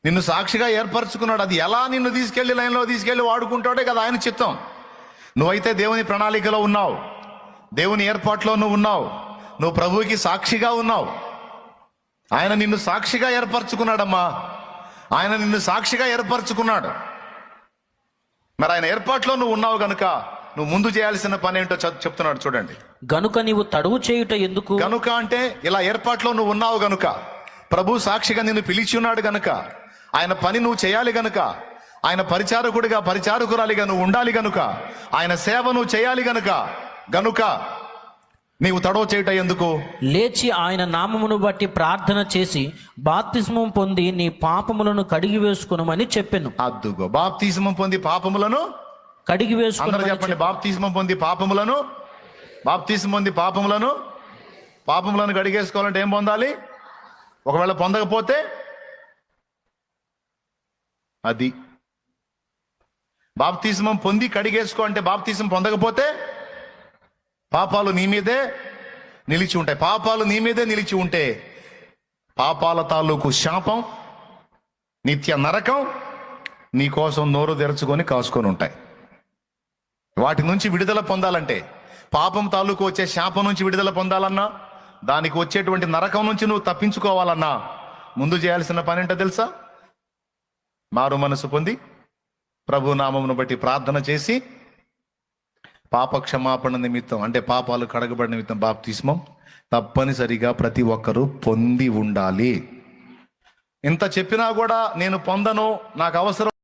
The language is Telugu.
నిన్ను సాక్షిగా ఏర్పరచుకున్నాడు. అది ఎలా నిన్ను తీసుకెళ్లి లైన్లో తీసుకెళ్లి వాడుకుంటాడే కదా ఆయన చిత్తం. నువ్వైతే దేవుని ప్రణాళికలో ఉన్నావు, దేవుని ఏర్పాట్లో నువ్వు ఉన్నావు, నువ్వు ప్రభువుకి సాక్షిగా ఉన్నావు. ఆయన నిన్ను సాక్షిగా ఏర్పరచుకున్నాడమ్మా, ఆయన నిన్ను సాక్షిగా ఏర్పరచుకున్నాడు. మరి ఆయన ఏర్పాట్లో నువ్వు ఉన్నావు గనుక నువ్వు ముందు చేయాల్సిన పని ఏంటో చెప్తున్నాడు చూడండి. గనుక నీవు తడువు చేయుట ఎందుకు? గనుక అంటే ఇలా ఏర్పాట్లో నువ్వు ఉన్నావు గనుక, ప్రభు సాక్షిగా నిన్ను పిలిచి ఉన్నాడు గనుక, ఆయన పని నువ్వు చేయాలి గనుక, ఆయన పరిచారకుడిగా పరిచారకురాలిగా నువ్వు ఉండాలి గనుక, ఆయన సేవ నువ్వు చేయాలి గనుక నీవు తడవ చేయట ఎందుకు? లేచి ఆయన నామమును బట్టి ప్రార్థన చేసి బాప్తిస్మం పొంది నీ పాపములను కడిగి వేసుకునమని చెప్పెను. అద్దుగో, బాప్తిస్మం పొంది పాపములను కడిగి వేసుకుని చెప్పండి. బాప్తిస్మం పొంది పాపములను, బాప్తిస్మం పొంది పాపములను కడిగేసుకోవాలంటే ఏం పొందాలి? ఒకవేళ పొందకపోతే అది బాప్తిస్మం పొంది కడిగేసుకో అంటే, బాప్తిస్మం పొందకపోతే పాపాలు నీ మీదే నిలిచి ఉంటాయి. పాపాలు నీ మీదే నిలిచి ఉంటే పాపాల తాలూకు శాపం, నిత్య నరకం నీ కోసం నోరు తెరుచుకొని కాసుకొని ఉంటాయి. వాటి నుంచి విడుదల పొందాలంటే, పాపం తాలూకు వచ్చే శాపం నుంచి విడుదల పొందాలన్నా, దానికి వచ్చేటువంటి నరకం నుంచి నువ్వు తప్పించుకోవాలన్నా ముందు చేయాల్సిన పని ఏంటో తెలుసా? మారు మనసు పొంది ప్రభు నామమును బట్టి ప్రార్థన చేసి పాప క్షమాపణ నిమిత్తం, అంటే పాపాలు కడగబడిన నిమిత్తం బాప్తిస్మం తప్పనిసరిగా ప్రతి ఒక్కరూ పొంది ఉండాలి. ఇంత చెప్పినా కూడా నేను పొందను, నాకు అవసరం